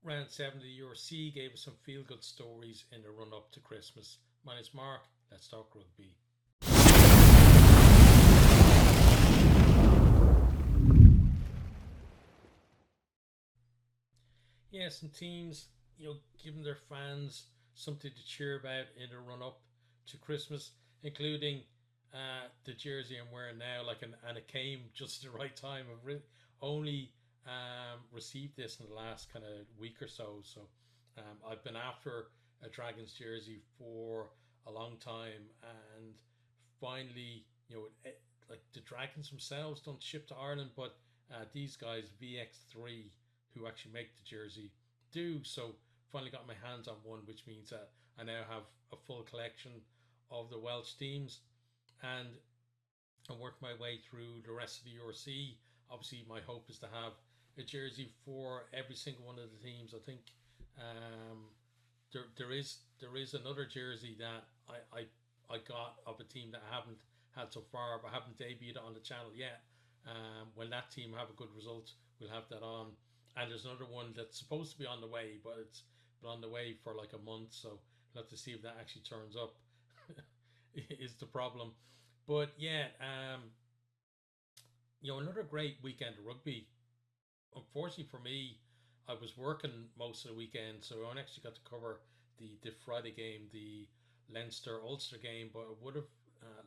Round 7 of the URC gave us some feel good stories in the run up to Christmas. My name's Mark. Let's talk rugby. Yeah, some teams, giving their fans something to cheer about in the run up to Christmas, including the jersey I'm wearing now. And it came just at the right time. Only received this in the last kind of week or so. So I've been after a Dragons jersey for a long time, and finally, like the Dragons themselves don't ship to Ireland, but these guys VX3 who actually make the jersey do. So finally got my hands on one, which means that I now have a full collection of the Welsh teams, and I work my way through the rest of the URC. Obviously, my hope is to have a jersey for every single one of the teams. I think um, there is another jersey that I got of a team that I haven't had so far, but I haven't debuted it on the channel yet. When that team have a good result, we'll have that on. And there's another one that's supposed to be on the way, but it's been on the way for like a month, so we'll have to see if that actually turns up. Is the problem. But yeah, another great weekend of rugby. Unfortunately for me, I was working most of the weekend, so I only actually got to cover the Friday game, the Leinster Ulster game. But I would have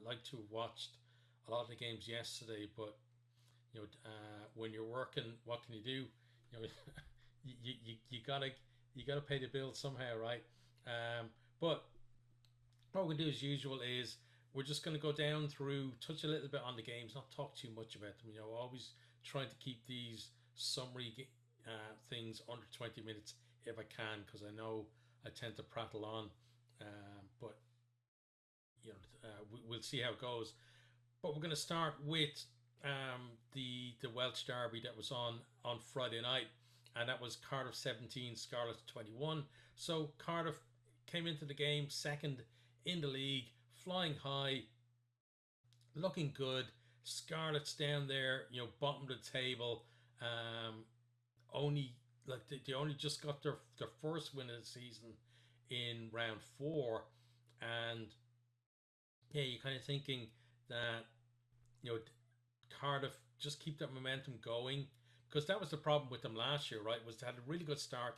liked to have watched a lot of the games yesterday. But when you're working, what can you do? You gotta pay the bills somehow, right? But what we do as usual is we're just going to go down through, touch a little bit on the games, not talk too much about them. Always trying to keep these summary things under 20 minutes if I can, because I know I tend to prattle on. But we'll see how it goes. But we're going to start with the Welsh derby that was on Friday night, and that was Cardiff 17, Scarlets 21. So Cardiff came into the game second in the league, flying high, looking good. Scarlets down there, bottom of the table. Only like they only just got their first win of the season in round 4, and yeah, you're kind of thinking that you know Cardiff just keep that momentum going, because that was the problem with them last year, right? Was they had a really good start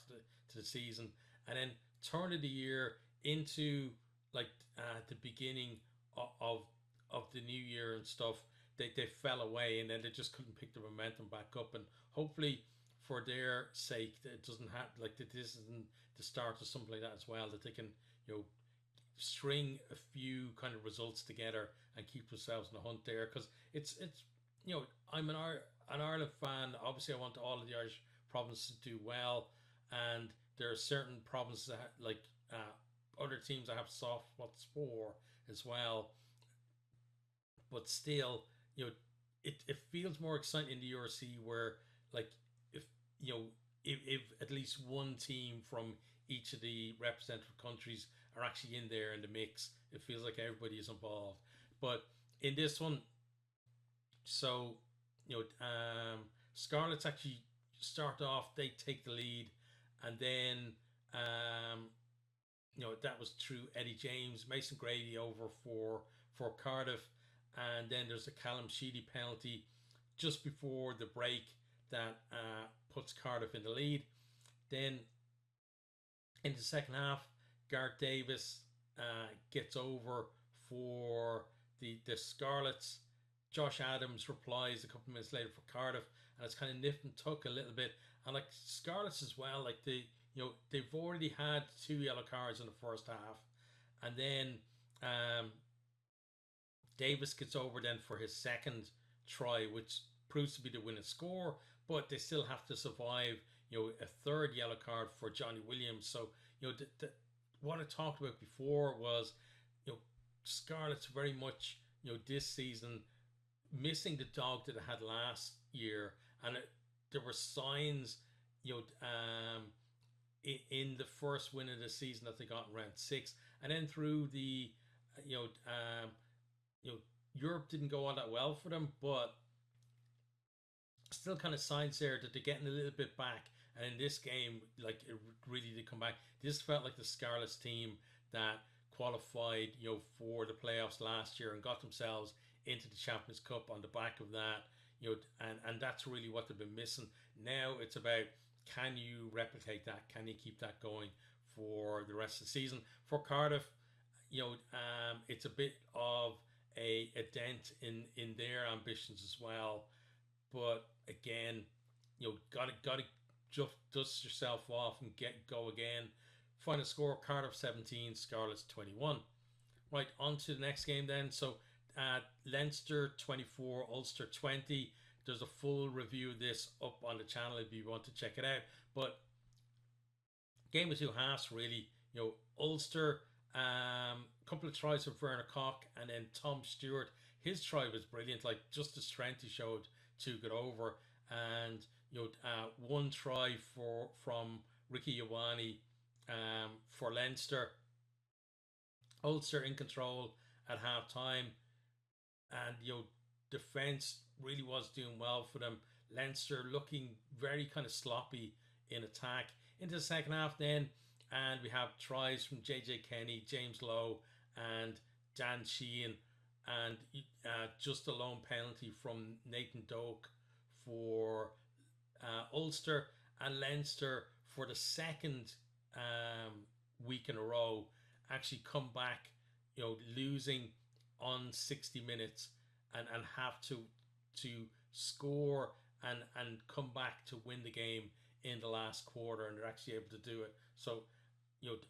to the season, and then turn of the year into like the beginning of of the new year and stuff, they fell away, and then they just couldn't pick the momentum back up. And hopefully, for their sake, that it doesn't have like that. This isn't the start of something like that as well. That they can you know string a few kind of results together and keep themselves in the hunt there, because it's I'm an Ireland fan. Obviously, I want all of the Irish provinces to do well, and there are certain provinces that like other teams that have soft spots for as well. But still, it feels more exciting in the URC, where like if you know if at least one team from each of the representative countries are actually in there in the mix, it feels like everybody is involved. But in this one, so Scarlets actually start off, they take the lead, and then um, that was through Eddie James, Mason Grady over for Cardiff, and then there's a Callum Sheedy penalty just before the break that puts Cardiff in the lead. Then in the second half, Gareth Davis gets over for the Scarlets. Josh Adams replies a couple of minutes later for Cardiff, and it's kind of nip and tuck a little bit. And like Scarlets as well, like they've already had 2 yellow cards in the first half, and then Davis gets over then for his second try, which proves to be the winning score, but they still have to survive. A third yellow card for Johnny Williams. So what I talked about before was you know Scarlett's very much this season missing the dog that I had last year, and there were signs you know um, in the first win of the season that they got in round 6, and then through the you know um, you know Europe didn't go all that well for them, but still kind of signs there that they're getting a little bit back, And in this game, like, it really did come back. This felt like the Scarlets team that qualified, for the playoffs last year and got themselves into the Champions Cup on the back of that. And that's really what they've been missing. Now it's about, can you replicate that? Can you keep that going for the rest of the season? For Cardiff, it's a bit of a dent in their ambitions as well. But again, gotta just dust yourself off and go again. Final score: Cardiff 17, Scarlets 21. Right, on to the next game then. So Leinster 24, Ulster 20. There's a full review of this up on the channel if you want to check it out. But game of two halves, really. Ulster, couple of tries from Werner Koch, and then Tom Stewart. His try was brilliant, like just the strength he showed to get over. And one try from Ricky Ioane for Leinster. Ulster in control at half time, and defense really was doing well for them. Leinster looking very kind of sloppy in attack. Into the second half then, and we have tries from JJ Kenny, James Lowe, and Dan Sheehan, and just a lone penalty from Nathan Doak for Ulster. And Leinster, for the second week in a row, actually come back, losing on 60 minutes and have to score and come back to win the game in the last quarter, and they're actually able to do it. So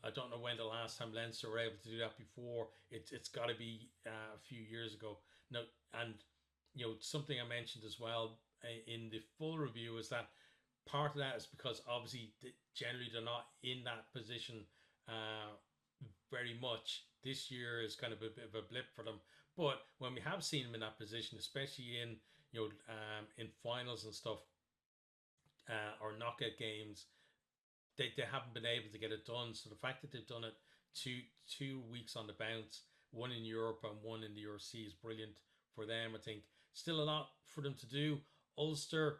I don't know when the last time Leinster were able to do that before. It's got to be a few years ago now. And something I mentioned as well in the full review is that part of that is because obviously generally they're not in that position very much. This year is kind of a bit of a blip for them, but when we have seen them in that position, especially in in finals and stuff, or knockout games, they haven't been able to get it done. So the fact that they've done it two weeks on the bounce, one in Europe and one in the URC, is brilliant for them. I think still a lot for them to do. Ulster,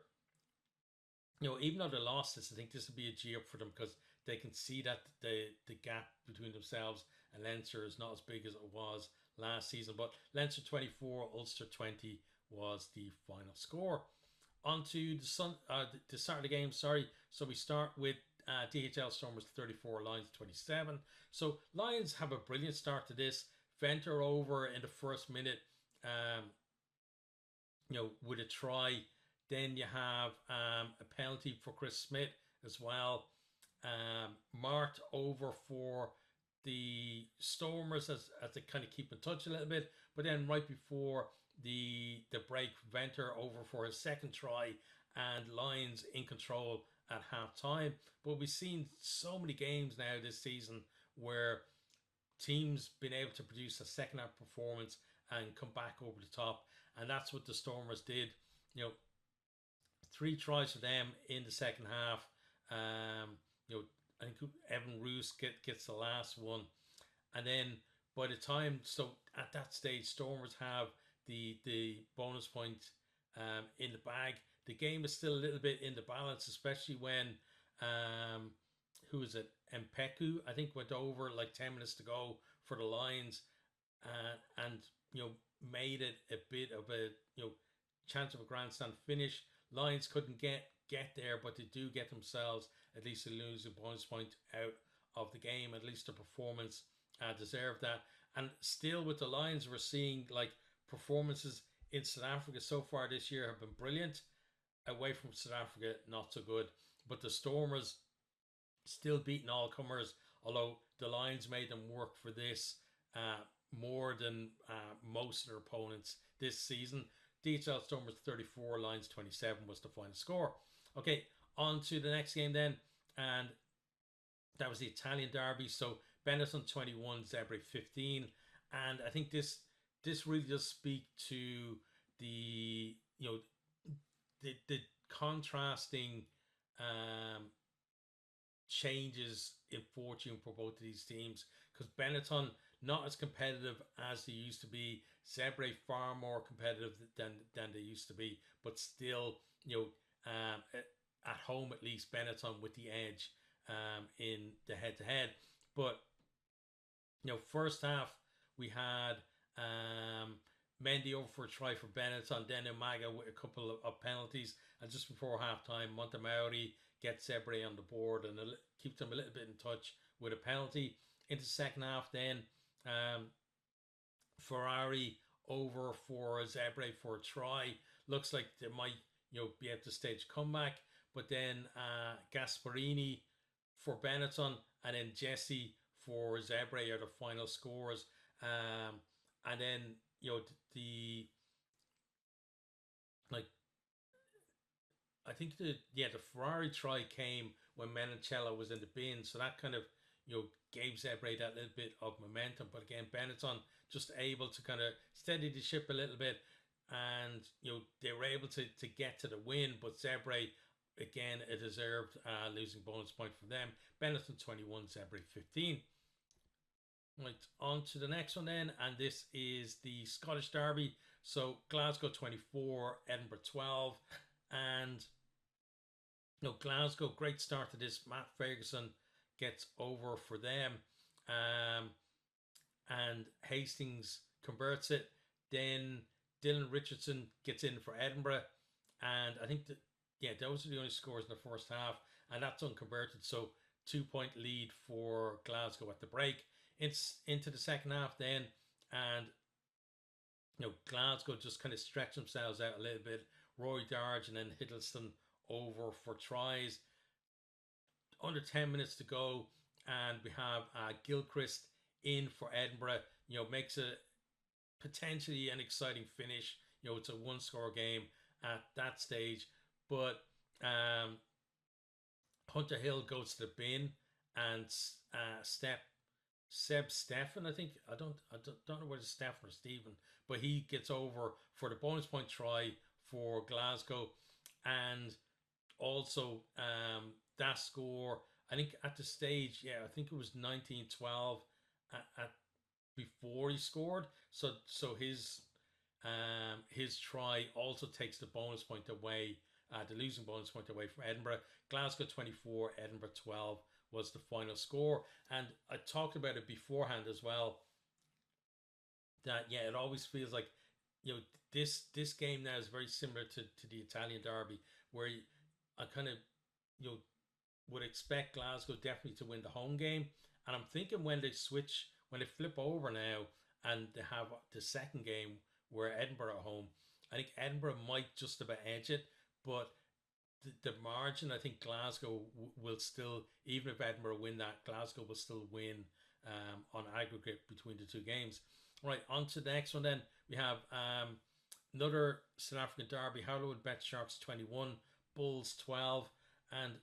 even though they lost this, I think this will be a G up for them, because they can see that the gap between themselves and Leinster is not as big as it was last season. But Leinster 24, Ulster 20 was the final score. On to the start of the game. So we start with DHL Stormers 34, Lions 27. So Lions have a brilliant start to this. Venter over in the first minute, with a try. Then you have a penalty for Chris Smith as well. Mart over for the Stormers as they kind of keep in touch a little bit. But then right before the break, Venter over for his second try, and Lions in control at half time. But we've seen so many games now this season where teams been able to produce a second half performance and come back over the top, and that's what the Stormers did. 3 tries for them in the second half. I think Evan Roos gets the last one, and then by the time, so at that stage, Stormers have the bonus point in the bag. The game is still a little bit in the balance, especially when who is it? Mpeku, I think, went over like 10 minutes to go for the Lions, and made it a bit of a chance of a grandstand finish. Lions couldn't get there, but they do get themselves at least a losing bonus point out of the game. At least the performance deserved that. And still with the Lions, we're seeing like performances in South Africa so far this year have been brilliant. Away from South Africa, not so good. But the Stormers still beating all comers, although the Lions made them work for this more than most of their opponents this season. DHL Stormers 34, Lions 27 was the final score. Okay, on to the next game then, and that was the Italian derby. So Benetton 21, Zebre 15, and I think this really does speak to the the contrasting changes in fortune for both of these teams, because Benetton not as competitive as they used to be. Zebre far more competitive than they used to be, but still, at home at least, Benetton with the edge in the head-to-head. But, first half, we had Mendy over for a try for Benetton, then Umaga with a couple of penalties, and just before half-time, Montemaori gets Zebre on the board and keeps them a little bit in touch with a penalty. Into the second half then, Ferrari over for Zebre for a try. Looks like they might, be able to stage comeback. But then Gasparini for Benetton and then Jesse for Zebre are the final scores. And then, I think the Ferrari try came when Menoncello was in the bin. So that kind of, gave Zebre that little bit of momentum. But again, Benetton just able to kind of steady the ship a little bit. And, they were able to get to the win. But Zebre, again, a deserved losing bonus point for them. Benetton 21, Zebre 15. Right, on to the next one then. And this is the Scottish Derby. So Glasgow 24, Edinburgh 12. And, Glasgow, great start to this. Matt Ferguson gets over for them. And Hastings converts it. Then Dylan Richardson gets in for Edinburgh. And I think those are the only scores in the first half. And that's unconverted. So 2-point lead for Glasgow at the break. It's into the second half then. And, Glasgow just kind of stretch themselves out a little bit. Roy Darge and then Hiddleston over for tries. Under 10 minutes to go. And we have Gilchrist in for Edinburgh. Makes a potentially an exciting finish. It's a one-score game at that stage. But Hunter Hill goes to the bin. And Seb Stephen, I think, I don't know whether it's Stephen or Stephen, but he gets over for the bonus point try for Glasgow. And also that score, I think at the stage, I think it was 19-12 at before he scored. So his try also takes the bonus point away, the losing bonus point away from Edinburgh. Glasgow 24, Edinburgh 12 was the final score. And I talked about it beforehand as well, that it always feels like this game now is very similar to the Italian derby, where I kind of would expect Glasgow definitely to win the home game. And I'm thinking when they flip over now and they have the second game where Edinburgh are home, I think Edinburgh might just about edge it, but the margin, I think Glasgow will still, even if Edinburgh win that, Glasgow will still win on aggregate between the two games. Right, on to the next one then. We have another South African derby. Hollywood Bet Sharks 21, Bulls 12. And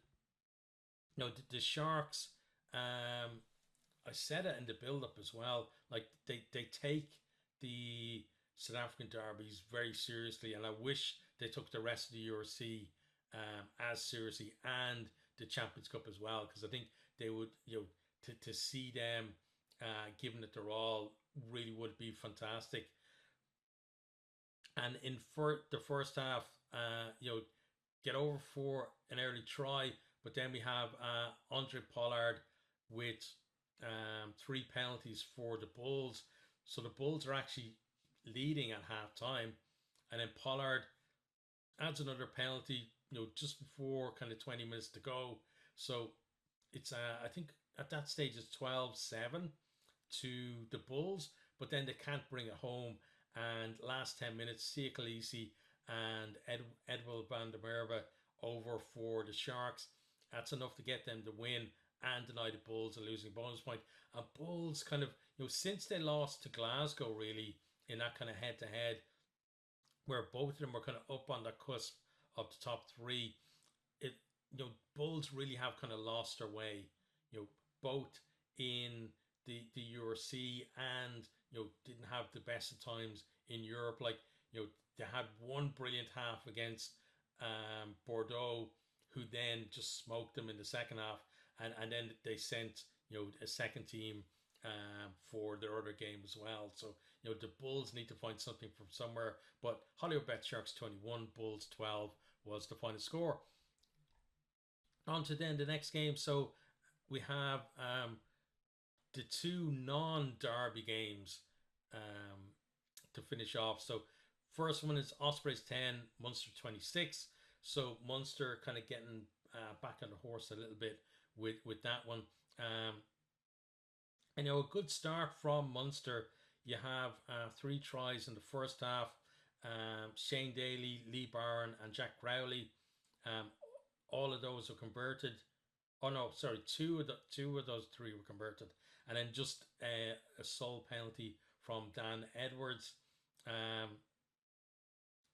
the Sharks, I said it in the build-up as well, like they take the South African derbies very seriously, and I wish they took the rest of the URC as seriously, and the Champions Cup as well, because I think they would, to see them giving it their all really would be fantastic. And in the first half, get over for an early try, but then we have Andre Pollard with 3 penalties for the Bulls. So the Bulls are actually leading at half time, and then Pollard adds another penalty, just before kind of 20 minutes to go. So it's I think at that stage it's 12-7 to the Bulls, but then they can't bring it home. And last 10 minutes, Sia Khaleesi and Edwin van der Merwe over for the Sharks. That's enough to get them to win and deny the Bulls a losing bonus point. And Bulls kind of, since they lost to Glasgow, really, in that kind of head-to-head, where both of them were kind of up on the cusp of the top 3, Bulls really have kind of lost their way, both in the URC and, didn't have the best of times in Europe. Like, they had one brilliant half against Bordeaux, who then just smoked them in the second half. And then they sent, a second team for their other game as well. So, the Bulls need to find something from somewhere. But Hollywood Bet Sharks 21, Bulls 12 was the final score. on to then the next game. So we have the two non-derby games um, to finish off. So first one is Ospreys 10, Munster 26. So Munster kind of getting back on the horse a little bit with that one. Um, and a good start from Munster. You have 3 tries in the first half. Shane Daly, Lee Barron, and Jack Crowley. Um, all of those were converted. Oh no, sorry, two of those 3 were converted, and then just a sole penalty from Dan Edwards. Um,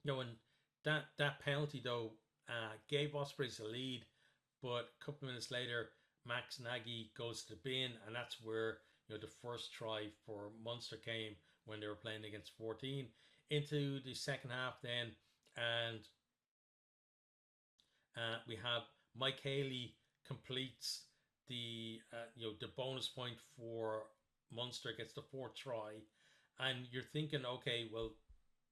and that penalty though gave Ospreys a lead, but a couple of minutes later, Max Nagy goes to the bin, and that's where the first try for Munster came when they were playing against 14 into the second half. Then, and we have Mike Haley completes the the bonus point for Munster, gets the 4th try, and you're thinking, okay, well,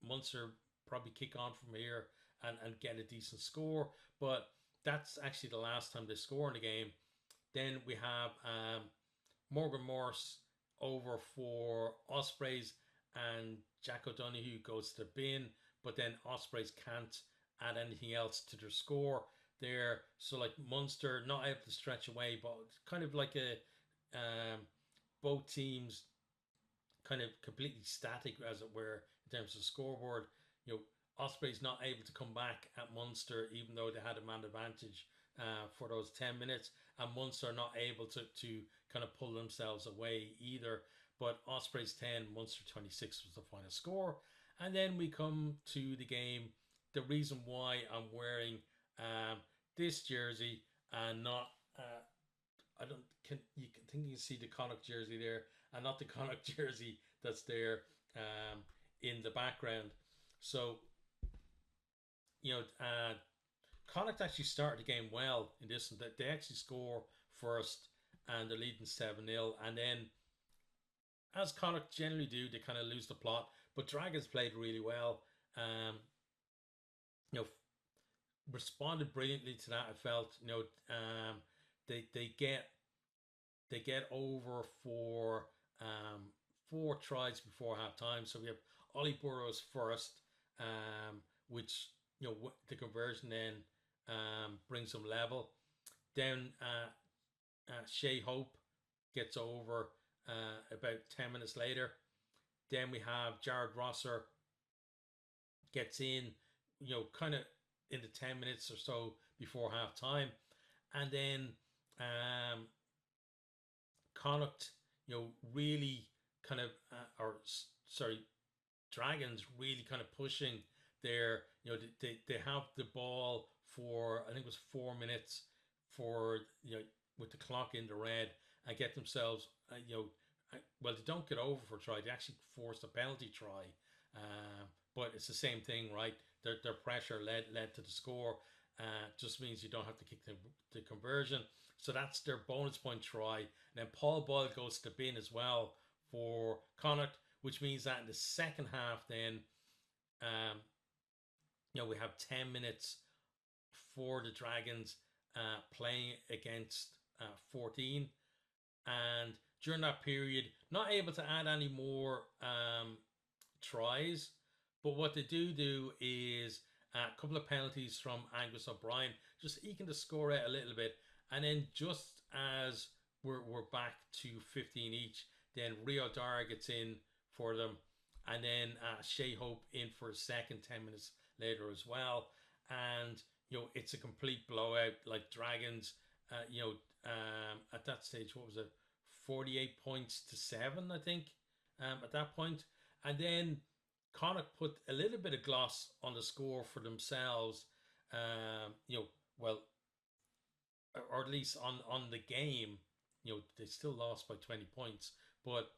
Munster probably kick on from here and get a decent score, but that's actually the last time they score in the game. Then we have Morgan Morse over for Ospreys, and Jack O'Donoghue goes to the bin, but then Ospreys can't add anything else to their score there. So like Munster not able to stretch away, but kind of like a both teams kind of completely static, as it were, in terms of scoreboard. Ospreys not able to come back at Munster, even though they had a man advantage for those 10 minutes, and Munster not able to kind of pull themselves away either. But Ospreys 10, Munster 26 was the final score. And then we come to the game. The reason why I'm wearing this jersey and not I don't can you can think you can see the Connacht jersey there, and not the Connacht jersey that's there in the background. So Connacht actually started the game well in this, and that they actually score first, and they're leading 7-0, and then as Connacht generally do, they kind of lose the plot. But Dragons played really well. You know, responded brilliantly to that. I felt, they get over for 4 tries before half time. So we have Ollie Burrows first, which the conversion then brings them level. Then Shea Hope gets over about 10 minutes later. Then we have Jared Rosser gets in, kind of in the 10 minutes or so before half time. And then Connacht, really kind of, Dragons really kind of pushing their, they have the ball for, I think it was 4 minutes for, with the clock in the red, and get themselves, well, they don't get over for a try. They actually force a penalty try. But it's the same thing, right? Their pressure led to the score. Just means you don't have to kick the conversion. So that's their bonus point try. And then Paul Boyle goes to bin as well for Connacht, which means that in the second half then, we have 10 minutes for the Dragons playing against 14. And during that period, not able to add any more tries. But what they do is a couple of penalties from Angus O'Brien, just eking the score out a little bit. And then just as we're back to 15 each, then Rio Dara gets in for them. And then Shea Hope in for a second 10 minutes later as well. And, it's a complete blowout. Like Dragons, at that stage, what was it? 48 points to 7, I think, at that point. And then Connacht put a little bit of gloss on the score for themselves, or at least on the game. They still lost by 20 points. But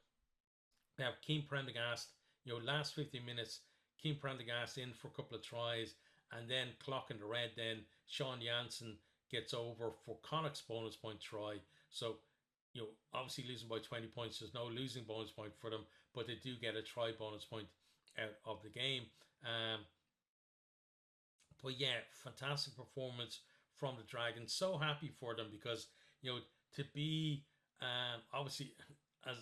now Keane Prendergast, last 15 minutes, Keane Prendergast in for a couple of tries, and then clock in the red, then Sean Janssen gets over for Connacht's bonus point try. So, obviously losing by 20 points, there's no losing bonus point for them, but they do get a try bonus point out of the game. But yeah, fantastic performance from the Dragons. So happy for them because to be obviously as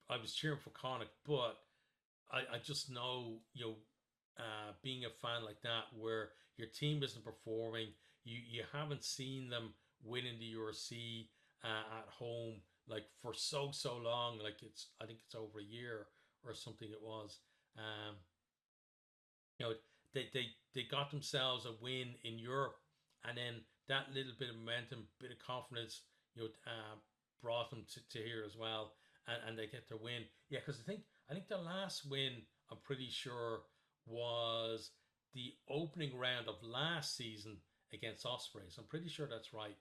I was cheering for Connacht, but I just know being a fan like that where your team isn't performing, you haven't seen them winning the URC at home like for so long. Like I think it's over a year or something. It was. Um, you know they got themselves a win in Europe, and then that little bit of momentum, bit of confidence, brought them to here as well, and they get their win. Yeah, because I think the last win I'm pretty sure was the opening round of last season against Ospreys. I'm pretty sure that's right,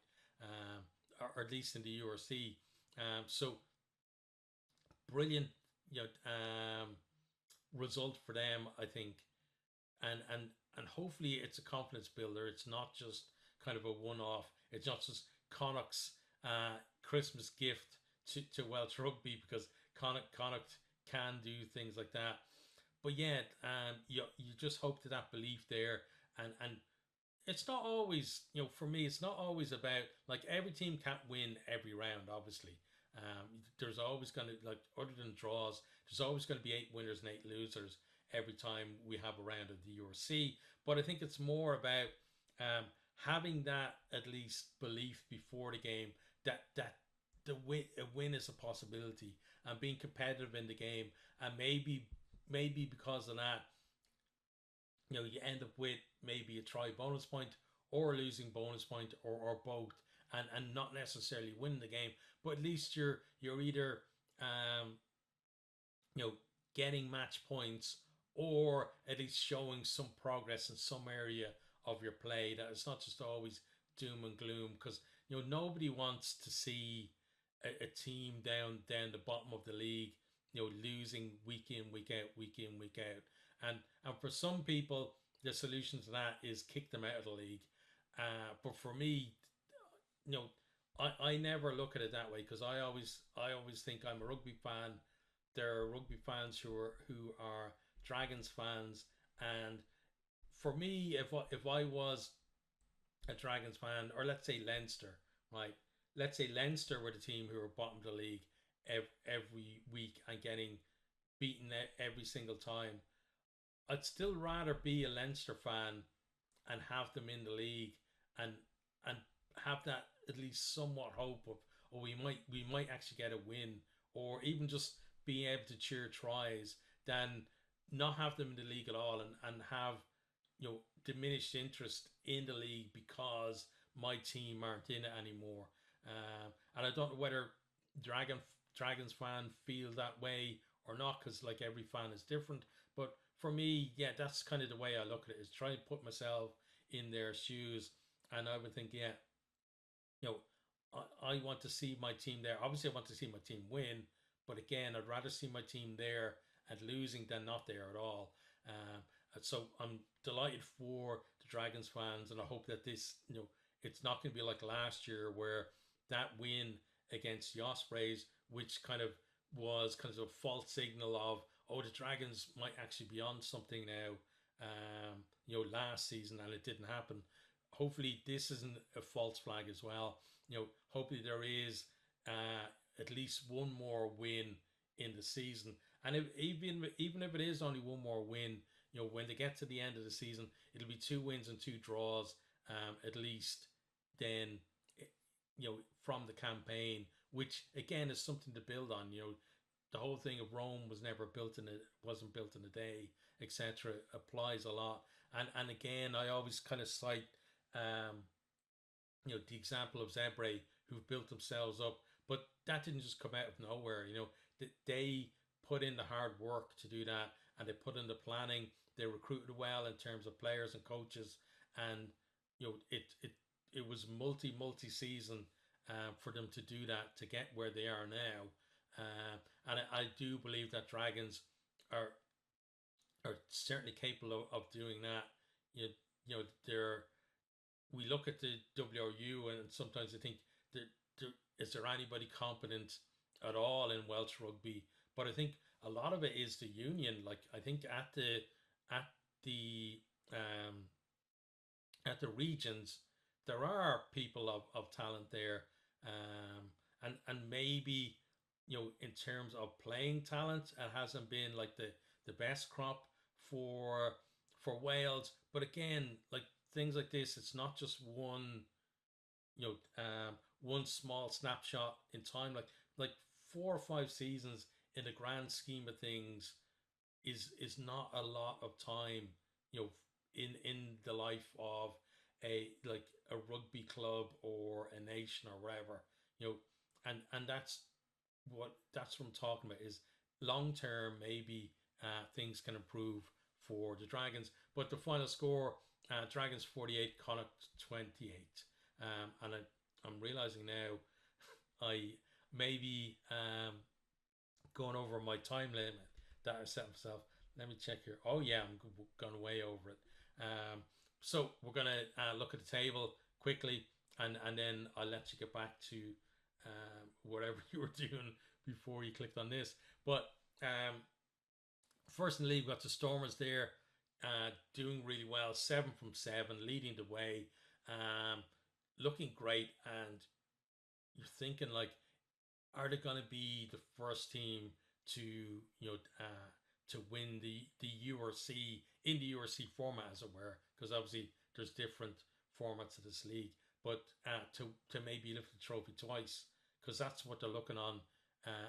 or at least in the URC. So brilliant, result for them, I think, and hopefully it's a confidence builder. It's not just kind of a one-off. It's not just Connacht's Christmas gift to Welsh rugby, because Connacht can do things like that. But yeah, you just hope that belief there, and it's not always, for me, it's not always about, like, every team can't win every round, obviously. There's always going to, like, other than draws, there's always going to be 8 winners and 8 losers every time we have a round of the URC. But I think it's more about having that at least belief before the game that a win is a possibility, and being competitive in the game, and maybe because of that, you end up with maybe a try bonus point or a losing bonus point, or both, and not necessarily win the game, but at least you're either um, you know getting match points, or at least showing some progress in some area of your play, that it's not just always doom and gloom, because nobody wants to see a team down the bottom of the league, losing week in, week out, week in, week out. And for some people, the solution to that is kick them out of the league. But for me, you know, I never look at it that way, because I always think I'm a rugby fan. There are rugby fans who are Dragons fans, and for me, if I was a Dragons fan, or let's say Leinster, right? Let's say Leinster were the team who were bottom of the league every week and getting beaten every single time. I'd still rather be a Leinster fan and have them in the league, and and have that at least somewhat hope of, oh, we might actually get a win, or even just being able to cheer tries, than not have them in the league at all, and have diminished interest in the league because my team aren't in it anymore. And I don't know whether Dragons fan feel that way or not, because like every fan is different. But for me, yeah, that's kind of the way I look at it, is try and put myself in their shoes, and I would think, yeah, you know, I want to see my team there. Obviously, I want to see my team win, but again, I'd rather see my team there and losing than not there at all. So I'm delighted for the Dragons fans, and I hope that this, it's not going to be like last year, where that win against the Ospreys, which kind of was kind of a false signal of, oh, the Dragons might actually be on something now. Last season, and it didn't happen. Hopefully, this isn't a false flag as well. Hopefully there is at least one more win in the season, and even if it is only one more win, when they get to the end of the season, it'll be 2 wins and 2 draws, at least. Then, from the campaign, which again is something to build on. The whole thing of Rome wasn't built in a day, etc. applies a lot. And again, I always kind of cite the example of Zebre, who've built themselves up, but that didn't just come out of nowhere. They put in the hard work to do that, and they put in the planning. They recruited well in terms of players and coaches, and it was multi season for them to do that, to get where they are now. And I do believe that Dragons are certainly capable of doing that. They're, we look at the WRU, and sometimes I think, is there anybody competent at all in Welsh rugby? But I think a lot of it is the union. Like, I think at the regions, there are people of talent there, and maybe in terms of playing talent, it hasn't been like the best crop for Wales. But again, like things like this, it's not just one small snapshot in time. Like 4 or 5 seasons in the grand scheme of things is not a lot of time, in the life of a rugby club or a nation or wherever, and that's what I'm talking about is long term maybe things can improve for the Dragons. But the final score, Dragons 48, Connacht 28. And I'm realizing now I maybe going over my time limit that I set myself. Let me check here. Oh yeah, I'm gone way over it. So we're gonna look at the table quickly, and then I'll let you get back to whatever you were doing before you clicked on this. But first in the league, we've got the Stormers there, doing really well, 7 from 7, leading the way, looking great, and you're thinking like, are they going to be the first team to to win the URC in the URC format, as it were? Because obviously there's different formats of this league, but to maybe lift the trophy twice, because that's what they're looking on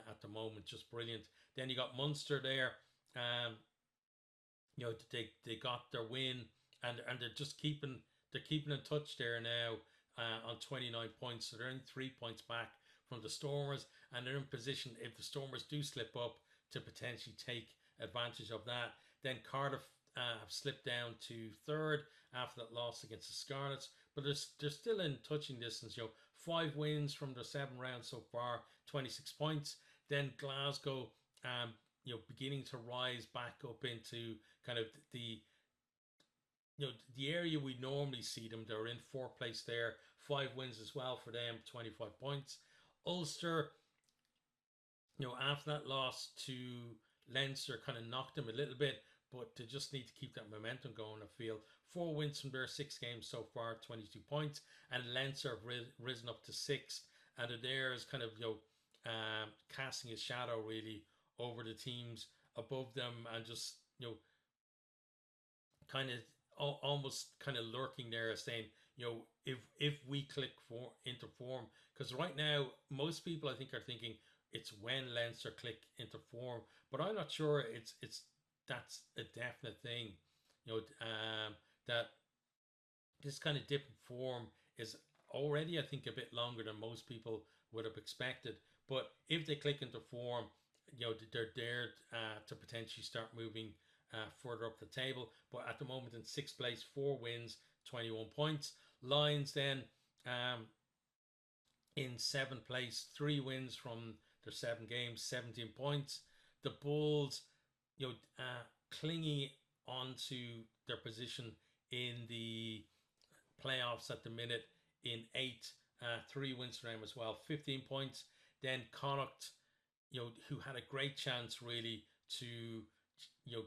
at the moment. Just brilliant. Then you got Munster there. They got their win, and they're just keeping in touch there now, on 29 points. So they're in 3 points back from the Stormers, and they're in position, if the Stormers do slip up, to potentially take advantage of that. Then Cardiff have slipped down to third after that loss against the Scarlets, but they're still in touching distance. 5 wins from their 7 rounds so far, 26 points. Then Glasgow, beginning to rise back up into kind of the area we normally see them. They're in 4th place there, 5 wins as well for them, 25 points. Ulster, after that loss to Leinster, kind of knocked them a little bit, but they just need to keep that momentum going, I feel. 4 wins from their 6 games so far, 22 points, and Leinster have risen up to 6th, and there is kind of casting a shadow really over the teams above them, and just kind of almost kind of lurking there, saying, if we click into form, because right now most people I think are thinking it's when Leinster click into form, but I'm not sure that's a definite thing. That this kind of dip in form is already, I think, a bit longer than most people would have expected. But if they click into form, they're there to potentially start moving further up the table. But at the moment in 6th place, 4 wins, 21 points. Lions then in 7th place, 3 wins from their 7 games, 17 points. The Bulls, clinging onto their position in the playoffs at the minute in 8th, 3 wins for them as well, 15 points. Then Connacht, who had a great chance really to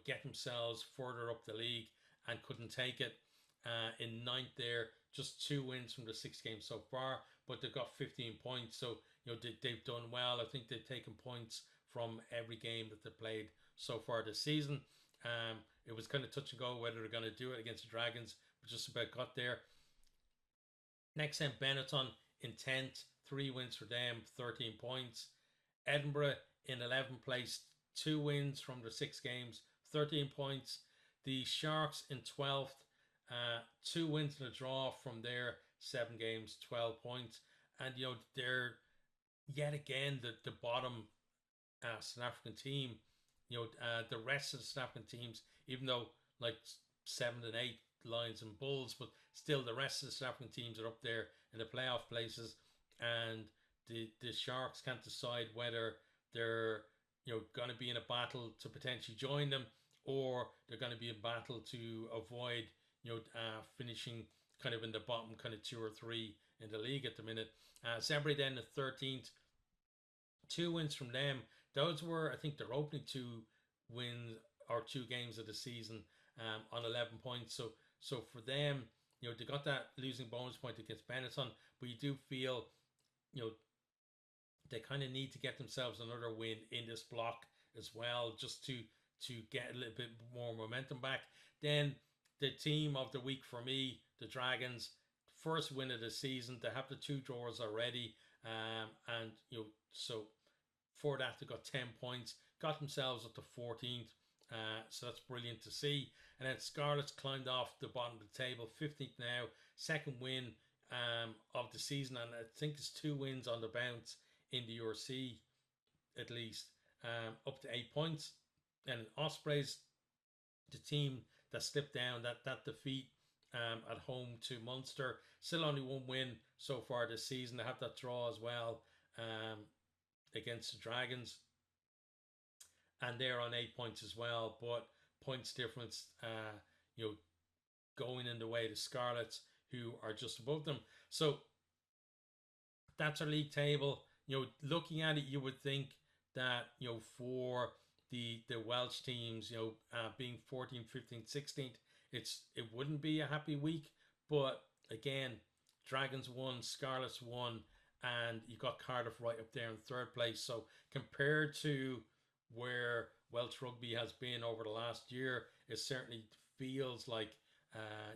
get themselves further up the league and couldn't take it, in 9th there, just 2 wins from the 6 games so far, but they've got 15 points. So they've done well. I think they've taken points from every game that they played so far this season. It was kind of touch and go whether they're going to do it against the Dragons, but just about got there. Next time, Benetton in 10th, 3 wins for them, 13 points. Edinburgh in 11th place, 2 wins from their 6 games, 13 points. The Sharks in 12th, 2 wins and a draw from their 7 games, 12 points. And they're yet again the bottom South African team. The rest of the South African teams, even though like 7 and 8 Lions and Bulls, but still the rest of the South African teams are up there in the playoff places, and the Sharks can't decide whether they're going to be in a battle to potentially join them, or they're going to be in battle to avoid finishing kind of in the bottom kind of 2 or 3 in the league at the minute. Zebre then the 13th, 2 wins from them. Those were, I think, their opening 2 wins or 2 games of the season, on 11 points. So for them, they got that losing bonus point against Benetton, but you do feel, they kind of need to get themselves another win in this block as well, just to get a little bit more momentum back. Then the team of the week for me, the Dragons, first win of the season. They have the 2 draws already, and so for that they got 10 points, got themselves up to 14th. So that's brilliant to see. And then Scarlets climbed off the bottom of the table, 15th now, second win of the season, and I think it's 2 wins on the bounce in the URC at least, up to 8 points. And Ospreys, the team that slipped down, that defeat at home to Munster, still only 1 win so far this season. They have that draw as well against the Dragons, and they're on 8 points as well, but points difference going in the way of the Scarlets, who are just above them. So that's our league table. Looking at it, you would think that for the Welsh teams, being 14th, 15th, 16th, it wouldn't be a happy week. But again, Dragons won, Scarlets won, and you got Cardiff right up there in 3rd place. So compared to where Welsh rugby has been over the last year, it certainly feels like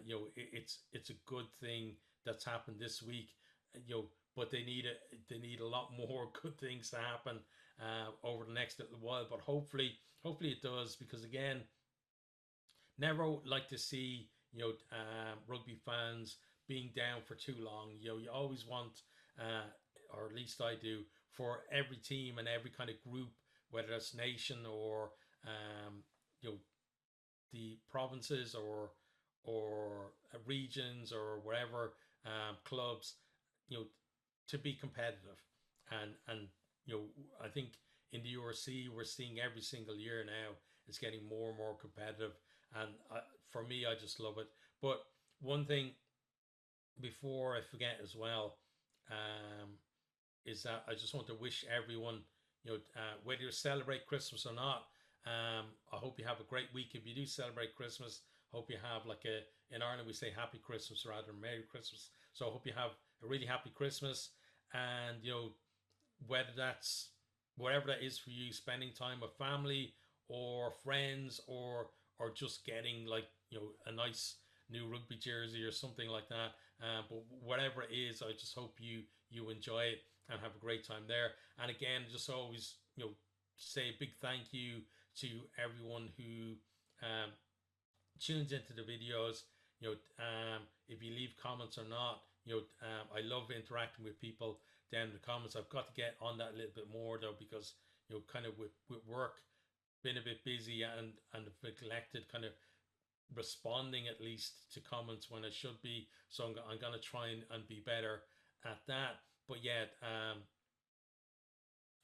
it's a good thing that's happened this week. But they need a lot more good things to happen over the next little while. But hopefully it does, because again, never like to see rugby fans being down for too long. You always want, or at least I do, for every team and every kind of group, whether it's nation or the provinces or regions or wherever, clubs, to be competitive. And I think in the URC we're seeing every single year now it's getting more and more competitive, and for me, I just love it. But one thing before I forget as well, is that I just want to wish everyone, whether you celebrate Christmas or not, I hope you have a great week. If you do celebrate Christmas, hope you have in Ireland we say Happy Christmas rather than Merry Christmas. So I hope you have a really happy Christmas, and whether that's whatever that is for you, spending time with family or friends, or just getting a nice new rugby jersey or something like that. But whatever it is, I just hope you enjoy it and have a great time there. And again, just always say a big thank you to everyone who tunes into the videos. If you leave comments or not, I love interacting with people down in the comments. I've got to get on that a little bit more though, because kind of with work, been a bit busy and neglected kind of responding at least to comments when I should be. So I'm going to try and be better at that. But yeah,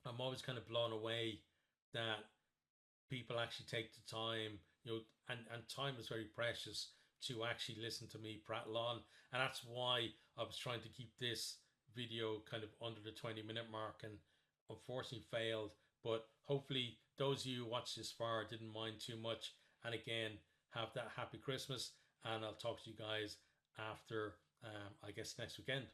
I'm always kind of blown away that people actually take the time, and time is very precious, to actually listen to me prattle on. And that's why I was trying to keep this video kind of under the 20-minute mark, and unfortunately failed. But hopefully those of you who watched this far didn't mind too much. And again, have that happy Christmas, and I'll talk to you guys after I guess next weekend.